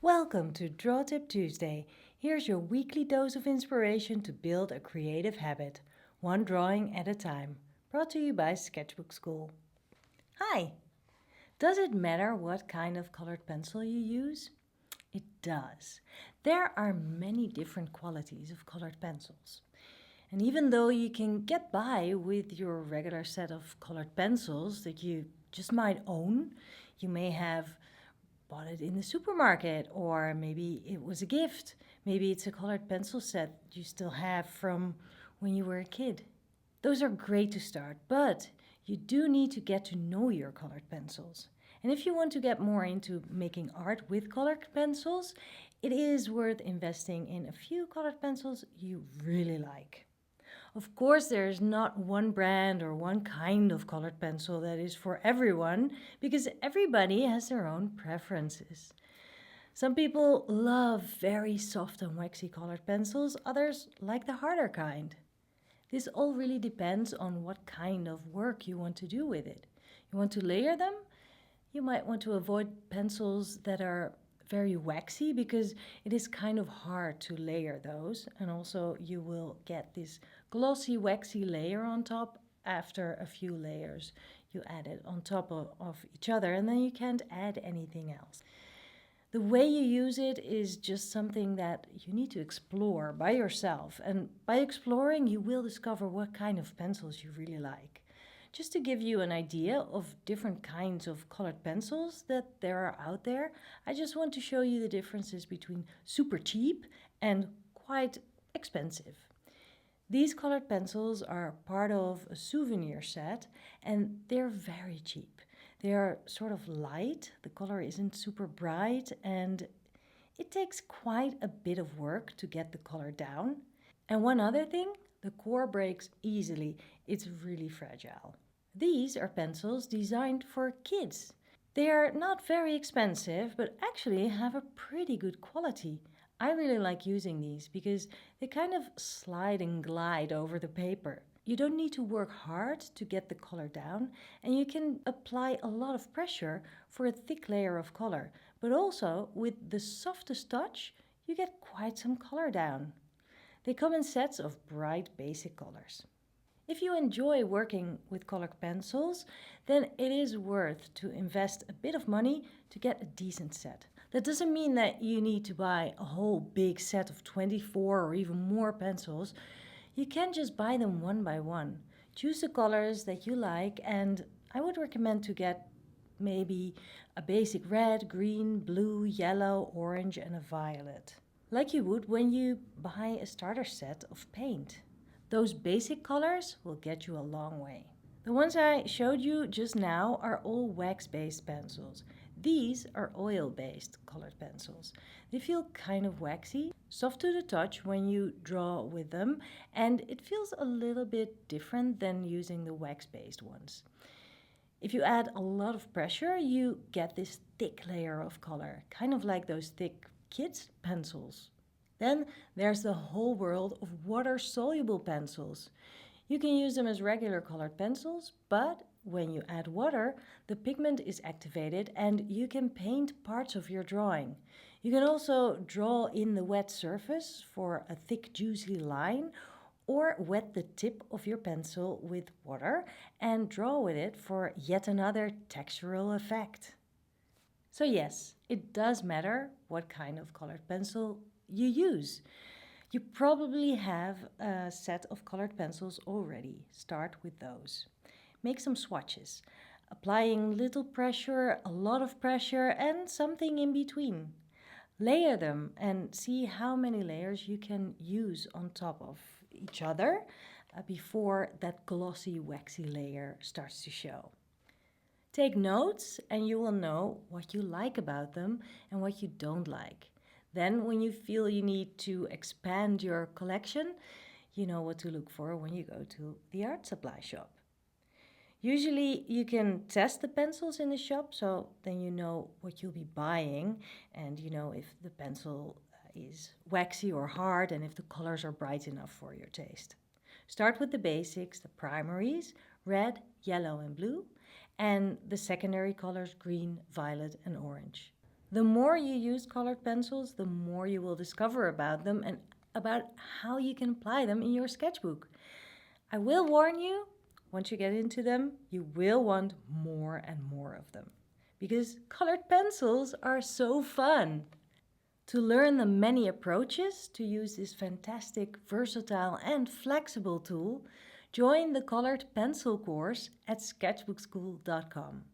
Welcome to Draw Tip Tuesday. Here's your weekly dose of inspiration to build a creative habit, one drawing at a time. Brought to you by Sketchbook Skool. Hi! Does it matter what kind of colored pencil you use? It does. There are many different qualities of colored pencils. And even though you can get by with your regular set of colored pencils that you just might own, you may have bought it in the supermarket, or maybe it was a gift. Maybe it's a colored pencil set you still have from when you were a kid. Those are great to start, but you do need to get to know your colored pencils. And if you want to get more into making art with colored pencils, it is worth investing in a few colored pencils you really like. Of course, there's not one brand or one kind of colored pencil that is for everyone, because everybody has their own preferences. Some people love very soft and waxy colored pencils, others like the harder kind. This all really depends on what kind of work you want to do with it. You want to layer them? You might want to avoid pencils that are very waxy because it is kind of hard to layer those, and also you will get this glossy waxy layer on top after a few layers you add it on top of each other, and then you can't add anything else. The way you use it is just something that you need to explore by yourself, and by exploring you will discover what kind of pencils you really like. Just to give you an idea of different kinds of colored pencils that there are out there, I just want to show you the differences between super cheap and quite expensive. These colored pencils are part of a souvenir set and they're very cheap. They are sort of light, the color isn't super bright, and it takes quite a bit of work to get the color down. And one other thing, the core breaks easily. It's really fragile. These are pencils designed for kids. They are not very expensive, but actually have a pretty good quality. I really like using these because they kind of slide and glide over the paper. You don't need to work hard to get the color down, and you can apply a lot of pressure for a thick layer of color. But also, with the softest touch, you get quite some color down. They come in sets of bright basic colors. If you enjoy working with colored pencils, then it is worth to invest a bit of money to get a decent set. That doesn't mean that you need to buy a whole big set of 24 or even more pencils. You can just buy them one by one. Choose the colors that you like, and I would recommend to get maybe a basic red, green, blue, yellow, orange and a violet. Like you would when you buy a starter set of paint. Those basic colors will get you a long way. The ones I showed you just now are all wax-based pencils. These are oil-based colored pencils. They feel kind of waxy, soft to the touch when you draw with them, and it feels a little bit different than using the wax-based ones. If you add a lot of pressure, you get this thick layer of color, kind of like those thick kids' pencils. Then there's the whole world of water-soluble pencils. You can use them as regular colored pencils, but when you add water, the pigment is activated and you can paint parts of your drawing. You can also draw in the wet surface for a thick, juicy line, or wet the tip of your pencil with water and draw with it for yet another textural effect. So yes, it does matter what kind of colored pencil you use. You probably have a set of colored pencils already. Start with those. Make some swatches, applying little pressure, a lot of pressure, and something in between. Layer them and see how many layers you can use on top of each other before that glossy, waxy layer starts to show. Take notes and you will know what you like about them and what you don't like. Then when you feel you need to expand your collection, you know what to look for when you go to the art supply shop. Usually you can test the pencils in the shop, so then you know what you'll be buying and you know if the pencil is waxy or hard and if the colors are bright enough for your taste. Start with the basics, the primaries, red, yellow and blue, and the secondary colors green, violet and orange. The more you use colored pencils, the more you will discover about them and about how you can apply them in your sketchbook. I will warn you, once you get into them, you will want more and more of them, because colored pencils are so fun. To learn the many approaches to use this fantastic, versatile and flexible tool, join the Colored Pencil course at sketchbookskool.com.